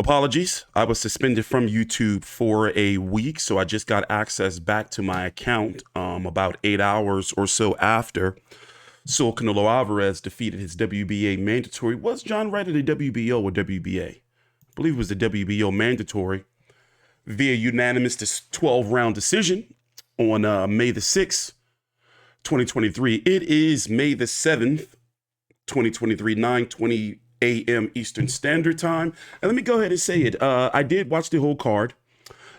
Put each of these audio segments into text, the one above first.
Apologies. I was suspended from YouTube for a week, so I just got access back to my account about 8 hours or so after Canelo Alvarez defeated his WBA mandatory. Was John Ryder the WBO or WBA? I believe it was the WBO mandatory via unanimous 12-round decision on May the 6th, 2023. It is May the 7th, 2023, 9:20 a.m. Eastern Standard Time. And let me go ahead and say it. I did watch the whole card.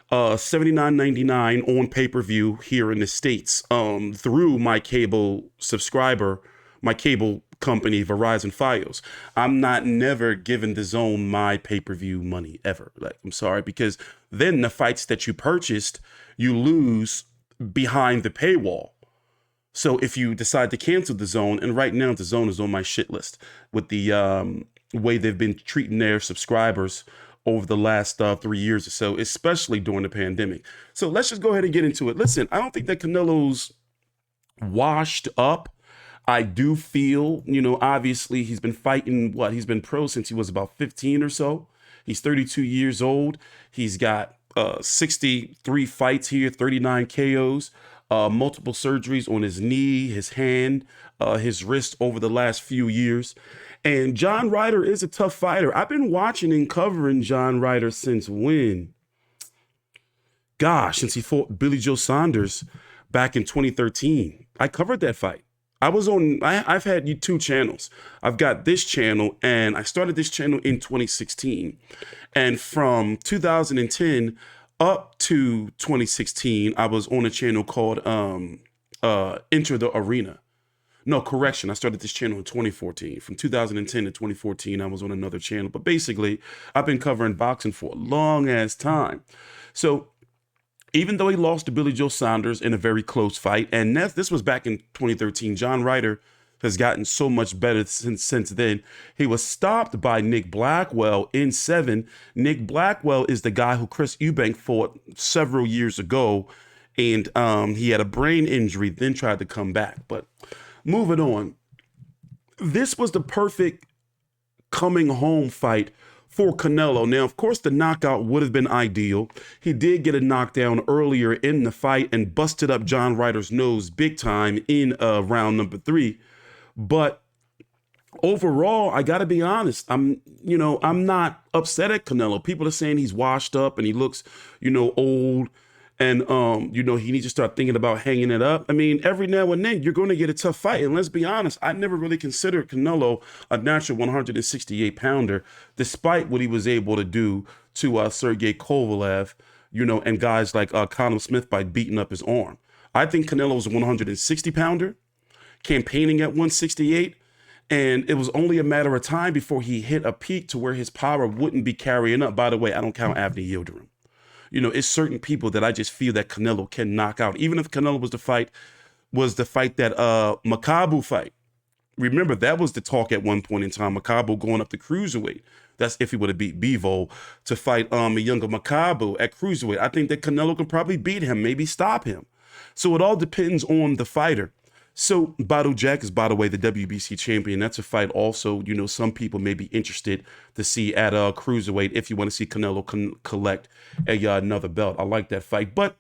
$79.99 on pay-per-view here in the States through my cable subscriber, my cable company, Verizon Fios. I'm not never giving the zone my pay-per-view money ever. Like, I'm sorry, because then the fights that you purchased, you lose behind the paywall. So if you decide to cancel the zone, and right now the zone is on my shit list with the way they've been treating their subscribers over the last 3 years or so, especially during the pandemic. So let's just go ahead and get into it. Listen, I don't think that Canelo's washed up. I do feel, obviously he's been fighting, he's been pro since he was about 15 or so. He's 32 years old. He's got 63 fights here, 39 KOs. Multiple surgeries on his knee, his hand, his wrist over the last few years. And John Ryder is a tough fighter. I've been watching and covering John Ryder since when? Gosh, since he fought Billy Joe Saunders back in 2013. I covered that fight. I've had two channels. I've got this channel, and I started this channel in 2016. And from 2010 up to 2016, I was on a channel called Enter the Arena. No, correction. I started this channel in 2014. From 2010 to 2014, I was on another channel. But basically, I've been covering boxing for a long ass time. So even though he lost to Billy Joe Saunders in a very close fight, and this was back in 2013, John Ryder has gotten so much better since then. He was stopped by Nick Blackwell in 7. Nick Blackwell is the guy who Chris Eubank fought several years ago, and he had a brain injury, then tried to come back. But moving on, this was the perfect coming home fight for Canelo. Now, of course, the knockout would have been ideal. He did get a knockdown earlier in the fight and busted up John Ryder's nose big time in round number 3. But overall, I got to be honest. I'm not upset at Canelo. People are saying he's washed up and he looks, old, and he needs to start thinking about hanging it up. I mean, every now and then you're going to get a tough fight. And let's be honest, I never really considered Canelo a natural 168 pounder, despite what he was able to do to Sergey Kovalev, and guys like Conor Smith by beating up his arm. I think Canelo's a 160 pounder, campaigning at 168, and it was only a matter of time before he hit a peak to where his power wouldn't be carrying up. By the way, I don't count Avni Yildirim. It's certain people that I just feel that Canelo can knock out. Even if Canelo was the fight that Makabu fight. Remember, that was the talk at one point in time. Makabu going up to cruiserweight. That's if he would have beat Bivol to fight a younger Makabu at cruiserweight. I think that Canelo can probably beat him, maybe stop him. So it all depends on the fighter. So Badou Jack is, by the way, the WBC champion. That's a fight also, some people may be interested to see at cruiserweight if you want to see Canelo collect another belt. I like that fight. But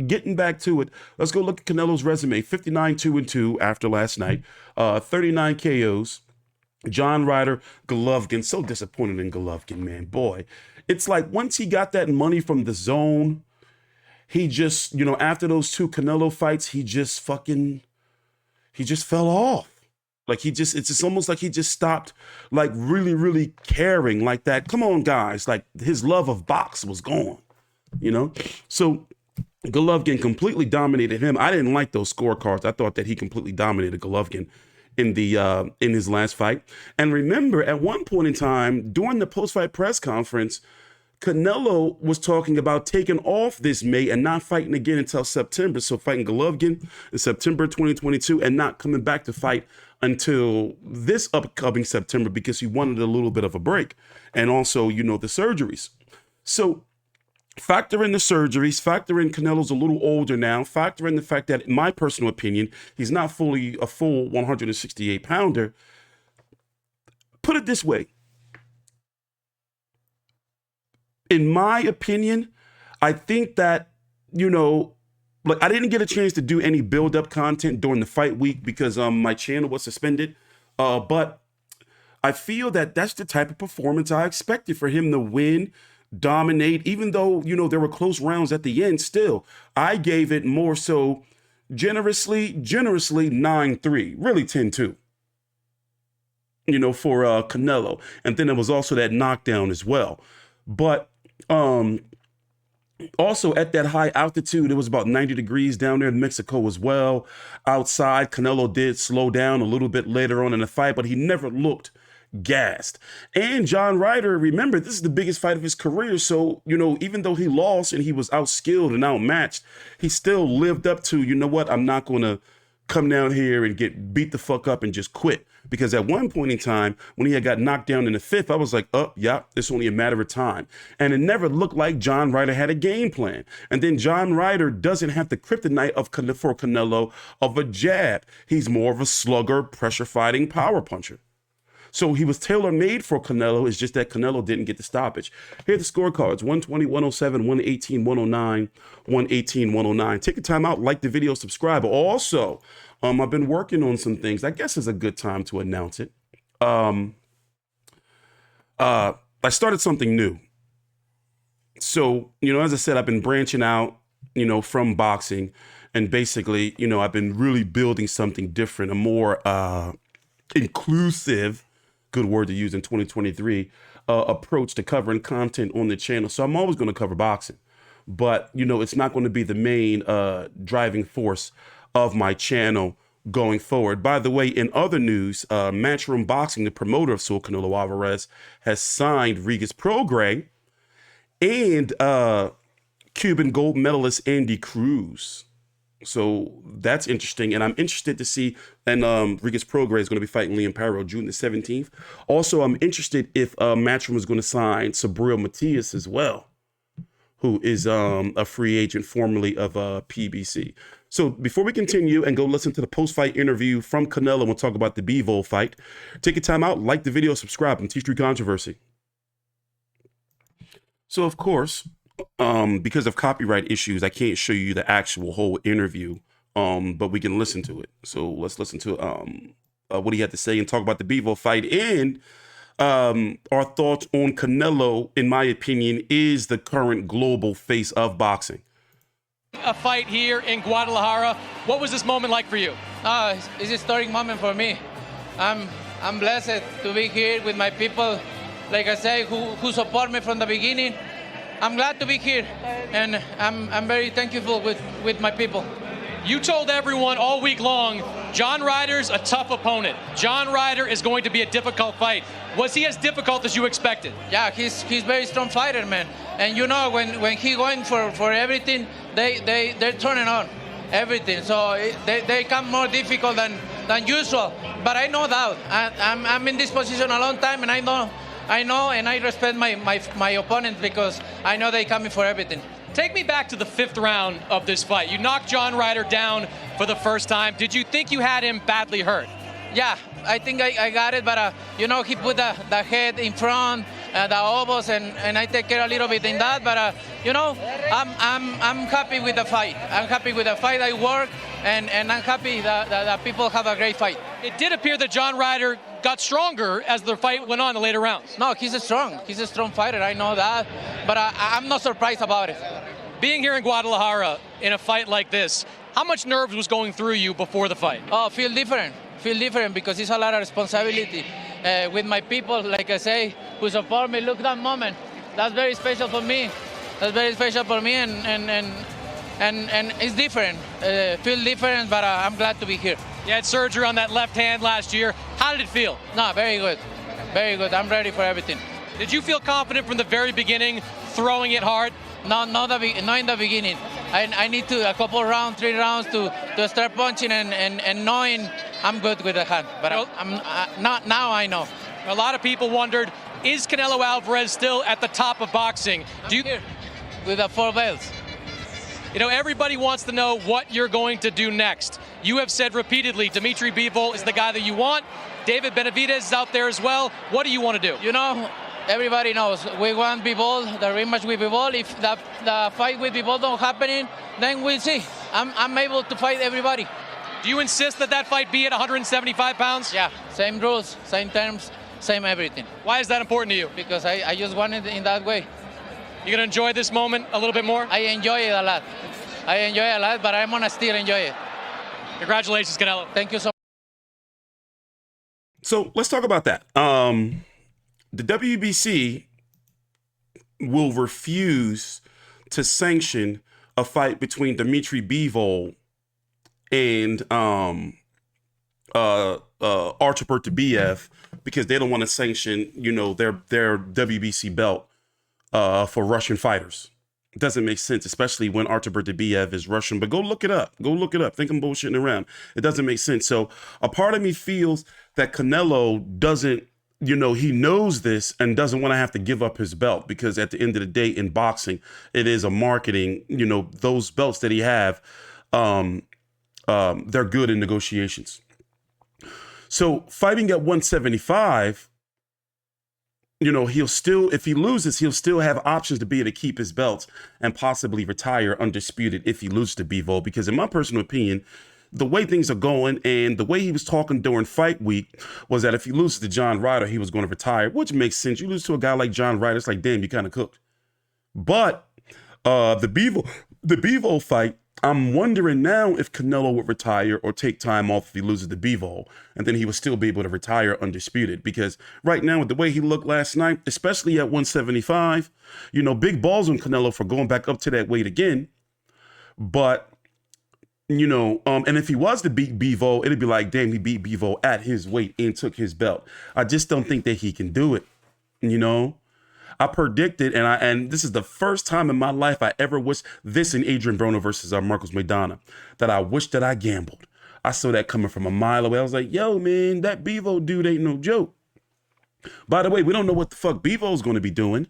getting back to it, let's go look at Canelo's resume. 59-2-2 after last night. 39 KOs. John Ryder, Golovkin. So disappointed in Golovkin, man. Boy, it's like once he got that money from the zone, he just, after those 2 Canelo fights, he just fell off. Like it's just almost like he just stopped like really, really caring like that. Come on, guys. Like his love of box was gone, So Golovkin completely dominated him. I didn't like those scorecards. I thought that he completely dominated Golovkin in his last fight. And remember, at one point in time during the post-fight press conference, Canelo was talking about taking off this May and not fighting again until September. So fighting Golovkin in September 2022 and not coming back to fight until this upcoming September because he wanted a little bit of a break. And also, the surgeries. So factor in the surgeries, factor in Canelo's a little older now, factor in the fact that, in my personal opinion, he's not fully a full 168 pounder. Put it this way. in my opinion, I think that, you know, like I didn't get a chance to do any build-up content during the fight week because my channel was suspended. But I feel that that's the type of performance I expected for him to win, dominate, even though, you know, there were close rounds at the end. Still, I gave it more so generously 9-3, really 10-2, you know, for Canelo. And then there was also that knockdown as well. But also at that high altitude, it was about 90 degrees down there in Mexico as well. Outside, Canelo did slow down a little bit later on in the fight, but he never looked gassed. And John Ryder, remember, this is the biggest fight of his career. So, you know, even though he lost and he was outskilled and outmatched, he still lived up to, you know what, I'm not going to come down here and get beat the fuck up and just quit. Because at one point in time, when he had got knocked down in the fifth, I was like, oh, yeah, it's only a matter of time. And it never looked like John Ryder had a game plan. And then John Ryder doesn't have the kryptonite for Canelo of a jab. He's more of a slugger, pressure fighting power puncher. So he was tailor-made for Canelo. It's just that Canelo didn't get the stoppage. Here are the scorecards: 120, 107, 118, 109, 118, 109. Take a time out, like the video, subscribe. Also, I've been working on some things. I guess it's a good time to announce it. I started something new. So, you know, as I said, I've been branching out, you know, from boxing. And basically, you know, I've been really building something different, a more inclusive, good word to use in 2023, approach to covering content on the channel. So I'm always going to cover boxing, but you know, it's not going to be the main driving force of my channel going forward. By the way, in other news, Matchroom Boxing, the promoter of Saul Canelo Alvarez, has signed Regis Prograis and Cuban gold medalist Andy Cruz. So that's interesting, and I'm interested to see, and Regis Prograis is going to be fighting Liam Paro June the 17th. Also, I'm interested if Matchroom is going to sign Sabril Matias as well, who is a free agent formerly of PBC. So before we continue and go listen to the post-fight interview from Canelo, we'll talk about the Bivol fight. Take a time out, like the video, subscribe, and TstreeTCONTROVERSY. So of course, because of copyright issues, I can't show you the actual whole interview, but we can listen to it. So let's listen to what he had to say and talk about the Bivol fight. And our thoughts on Canelo, in my opinion, is the current global face of boxing. A fight here in Guadalajara. What was this moment like for you? It's a historic moment for me. I'm blessed to be here with my people, like I say, who support me from the beginning. I'm glad to be here, and I'm very thankful with my people. You told everyone all week long, John Ryder's a tough opponent. John Ryder is going to be a difficult fight. Was he as difficult as you expected? Yeah, he's very strong fighter, man. And you know, when he going for everything, they're turning on everything. So they come more difficult than usual. But I know that. I'm in this position a long time, and I know and I respect my opponents because I know they coming for everything. Take me back to the fifth round of this fight. You knocked John Ryder down for the first time. Did you think you had him badly hurt? Yeah, I think I got it, but you know, he put the head in front, the elbows, and I take care a little bit in that. But you know, I'm happy with the fight. I'm happy with the fight. I work, and I'm happy that people have a great fight. It did appear that John Ryder got stronger as the fight went on in the later rounds. No, he's a strong fighter. I know that, but I'm not surprised about it. Being here in Guadalajara in a fight like this, how much nerves was going through you before the fight? Oh, feel different because it's a lot of responsibility with my people, like I say, who support me. Look, that moment, that's very special for me. That's very special for me, and it's different. Feel different, but I'm glad to be here. You had surgery on that left hand last year. How did it feel? No, very good. Very good. I'm ready for everything. Did you feel confident from the very beginning, throwing it hard? No, not in the beginning. I need to a couple rounds, 3 rounds to start punching and knowing I'm good with the hand. But I'm not now. I know. A lot of people wondered, is Canelo Alvarez still at the top of boxing? Do you here with the 4 belts? You know, everybody wants to know what you're going to do next. You have said repeatedly, Dimitri Bivol is the guy that you want. David Benavidez is out there as well. What do you want to do? You know, everybody knows we want Bivol, the rematch with Bivol. If the fight with Bivol don't happening, then we'll see. I'm able to fight everybody. Do you insist that that fight be at 175 pounds? Yeah, same rules, same terms, same everything. Why is that important to you? Because I just want it in that way. You gonna enjoy this moment a little bit more? I enjoy it a lot. But I'm gonna still enjoy it. Congratulations, Canelo. Thank you so much. So let's talk about that. The WBC will refuse to sanction a fight between Dmitry Bivol and Artur Beterbiev because they don't want to sanction, their WBC belt for Russian fighters. It doesn't make sense, especially when Artur Beterbiev is Russian. But go look it up. Think I'm bullshitting around. It doesn't make sense. So a part of me feels that Canelo doesn't, he knows this and doesn't want to have to give up his belt because at the end of the day in boxing, it is a marketing, those belts that he have, they're good in negotiations. So fighting at 175, he'll still, if he loses, he'll still have options to be able to keep his belts and possibly retire undisputed if he loses to Bivol. Because in my personal opinion, the way things are going and the way he was talking during fight week was that if he loses to John Ryder, he was going to retire, which makes sense. You lose to a guy like John Ryder, it's like, damn, you kind of cooked. But the Bivol fight, I'm wondering now if Canelo would retire or take time off if he loses to Bivol, and then he would still be able to retire undisputed. Because right now, with the way he looked last night, especially at 175, big balls on Canelo for going back up to that weight again. But, and if he was to beat Bivol, it'd be like, damn, he beat Bivol at his weight and took his belt. I just don't think that he can do it, I predicted, and this is the first time in my life I ever wish this in Adrian Broner versus Marcos Maidana, that I wish that I gambled. I saw that coming from a mile away. I was like, yo, man, that Bivol dude ain't no joke. By the way, we don't know what the fuck Bivol's going to be doing.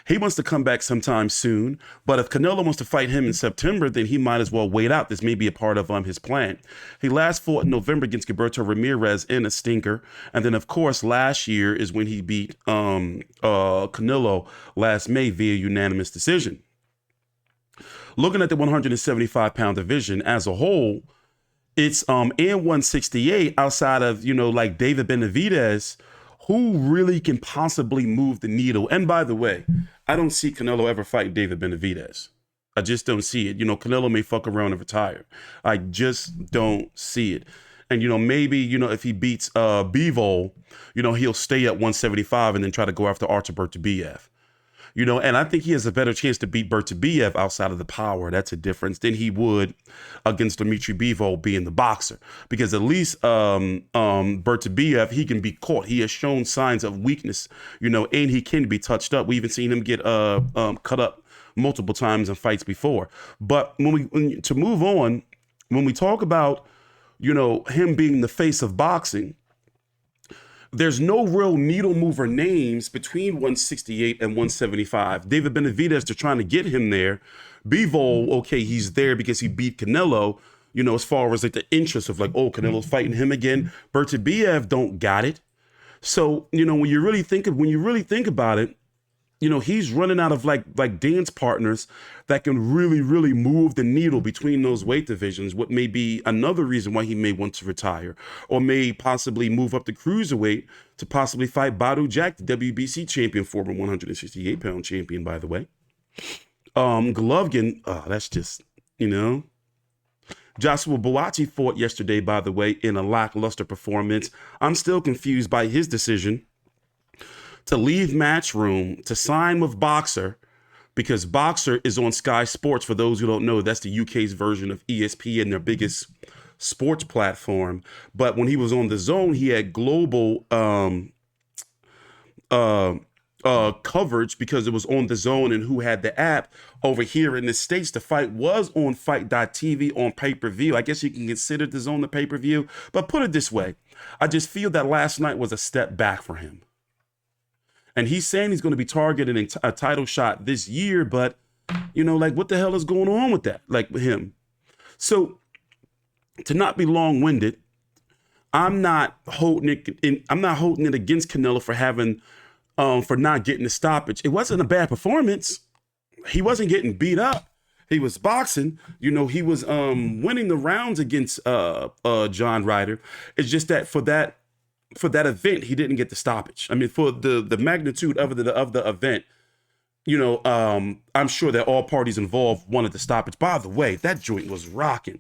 He wants to come back sometime soon, but if Canelo wants to fight him in September, then he might as well wait out. This may be a part of his plan. He last fought in November against Gilberto Ramirez in a stinker, and then of course last year is when he beat Canelo last May via unanimous decision. Looking at the 175-pound division as a whole, it's and 168 outside of like David Benavidez, who really can possibly move the needle. And by the way, I don't see Canelo ever fight David Benavidez. I just don't see it. Canelo may fuck around and retire. I just don't see it. And, maybe, if he beats Bivol, he'll stay at 175 and then try to go after Artur Beterbiev. And I think he has a better chance to beat Beterbiev outside of the power. That's a difference than he would against Dmitry Bivol being the boxer. Because at least Beterbiev, he can be caught. He has shown signs of weakness, and he can be touched up. We even seen him get cut up multiple times in fights before. But to move on, when we talk about, him being the face of boxing, there's no real needle mover names between 168 and 175. David Benavidez, they're trying to get him there. Bivol, okay, he's there because he beat Canelo, as far as like the interest of like, oh, Canelo's fighting him again. Beterbiev don't got it. So, when you really think about it, he's running out of like dance partners that can really, really move the needle between those weight divisions, what may be another reason why he may want to retire or may possibly move up the cruiserweight to possibly fight Badou Jack, the WBC champion, former 168-pound champion, by the way. Golovkin, that's just, Joshua Buatsi fought yesterday, by the way, in a lackluster performance. I'm still confused by his decision to leave Matchroom to sign with Boxer, because Boxer is on Sky Sports. For those who don't know, that's the UK's version of ESPN, their biggest sports platform. But when he was on the Zone, he had global coverage because it was on the Zone and who had the app. Over here in the States, the fight was on Fight.tv on pay-per-view. I guess you can consider the Zone the pay-per-view. But put it this way, I just feel that last night was a step back for him. And he's saying he's going to be targeting a title shot this year, but, what the hell is going on with that? Like with him. So to not be long-winded, I'm not holding it against Canelo for having for not getting the stoppage. It wasn't a bad performance. He wasn't getting beat up. He was boxing. You know, he was winning the rounds against John Ryder. It's just that for that event, he didn't get the stoppage. I mean, for the magnitude of the event, you know, I'm sure that all parties involved wanted the stoppage. By the way, that joint was rocking.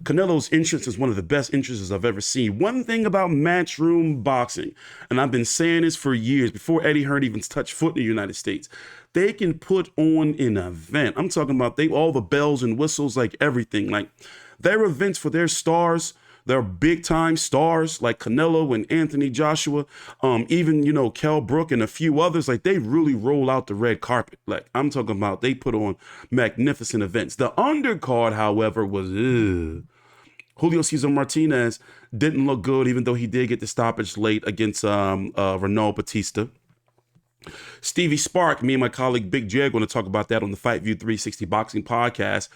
Canelo's entrance is one of the best entrances I've ever seen. One thing about matchroom boxing, and I've been saying this for years, before Eddie Hearn even touched foot in the United States, they can put on an event. I'm talking about all the bells and whistles, like everything. Like their events for their stars, they're big time stars like Canelo and Anthony Joshua, even, you know, Kell Brook and a few others. Like they really roll out the red carpet. Like I'm talking about, they put on magnificent events. The undercard, however, was Julio Cesar Martinez didn't look good, even though he did get the stoppage late against Renaud Batista. Stevie Spark, me and my colleague Big J are going to talk about that on the Fight View 360 Boxing podcast.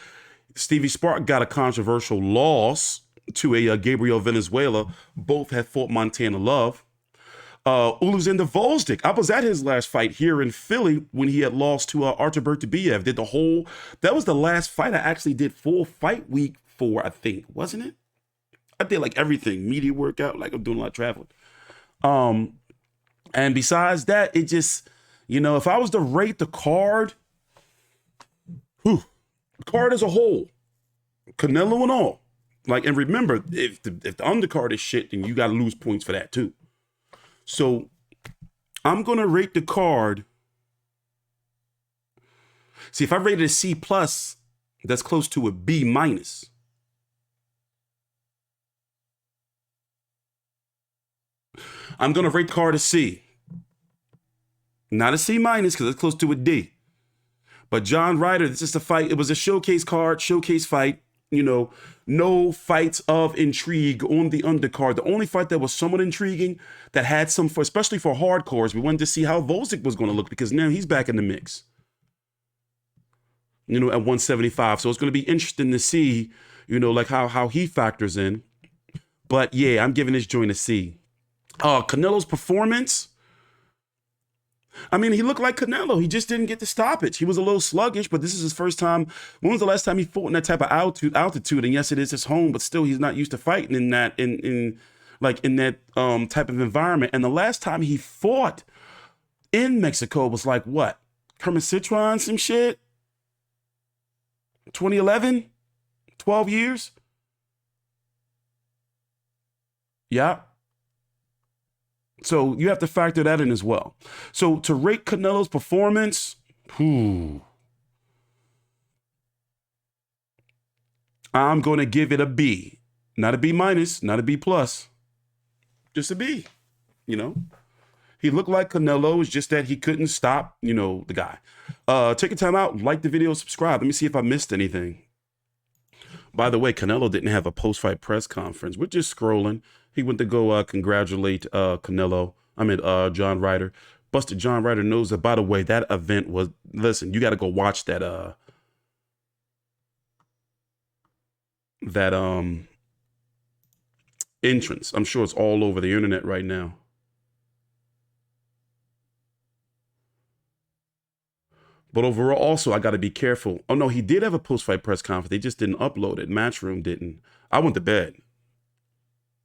Stevie Spark got a controversial loss to a Gabriel Venezuela. Both had fought Montana Love. Alexander Volzdik, I was at his last fight here in Philly when he had lost to Artur Beterbiev. That was the last fight I actually did full fight week for, I think, wasn't it? I did like everything, media workout, like I'm doing a lot of traveling. And besides that, it just, you know, if I was to rate the card, the card as a whole, Canelo and all, like, and remember, if the undercard is shit, then you got to lose points for that too. So I'm going to rate the card. See, if I rated a C+, that's close to a B-. I'm going to rate the card a C. Not a C- because it's close to a D. But John Ryder, this is a fight. It was a showcase card, showcase fight. You know, no fights of intrigue on the undercard. The only fight that was somewhat intriguing, that had some, especially for hardcores, we wanted to see how Volzdik was going to look, because now he's back in the mix. You know, at 175. So it's going to be interesting to see, you know, like how he factors in. But yeah, I'm giving this joint a C. Canelo's performance, I mean, he looked like Canelo. He just didn't get the stoppage. He was a little sluggish, but this is his first time. When was the last time he fought in that type of altitude? And yes, it is his home, but still, he's not used to fighting in that type of environment. And the last time he fought in Mexico was like what? Kermit Citron, some shit? 2011? 12 years? Yeah. So you have to factor that in as well. So to rate Canelo's performance, I'm going to give it a B. Not a B-, not a B+. Just a B, you know. He looked like Canelo. It's just that he couldn't stop, you know, the guy. Take a time out, like the video, subscribe. Let me see if I missed anything. By the way, Canelo didn't have a post-fight press conference. We're just scrolling. He went to go congratulate John Ryder. Busted John Ryder knows that, by the way, that event was, listen, you got to go watch that entrance. I'm sure it's all over the internet right now. But overall, also, I got to be careful. Oh, no, he did have a post-fight press conference. They just didn't upload it. Matchroom didn't. I went to bed.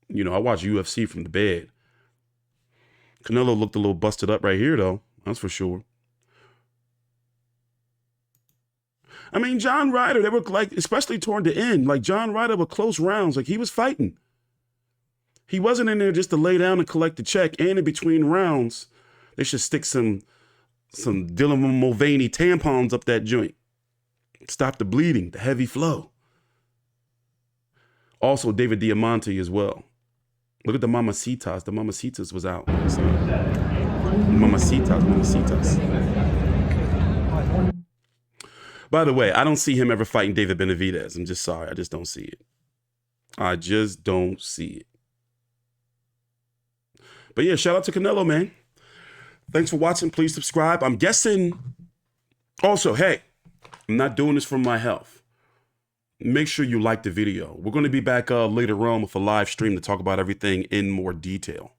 You know, I watch UFC from the bed. Canelo looked a little busted up right here, though. That's for sure. I mean, John Ryder, they were like, especially toward the end, like John Ryder with close rounds. Like he was fighting. He wasn't in there just to lay down and collect the check. And in between rounds, they should stick some Dylan Mulvaney tampons up that joint. Stop the bleeding, the heavy flow. Also, David Diamante as well. Look at the Mamacitas. The Mamacitas was out. Mamacitas. By the way, I don't see him ever fighting David Benavidez. I'm just sorry. I just don't see it. I just don't see it. But yeah, shout out to Canelo, man. Thanks for watching. Please subscribe. I'm guessing. Also, hey, I'm not doing this for my health. Make sure you like the video. We're going to be back later on with a live stream to talk about everything in more detail.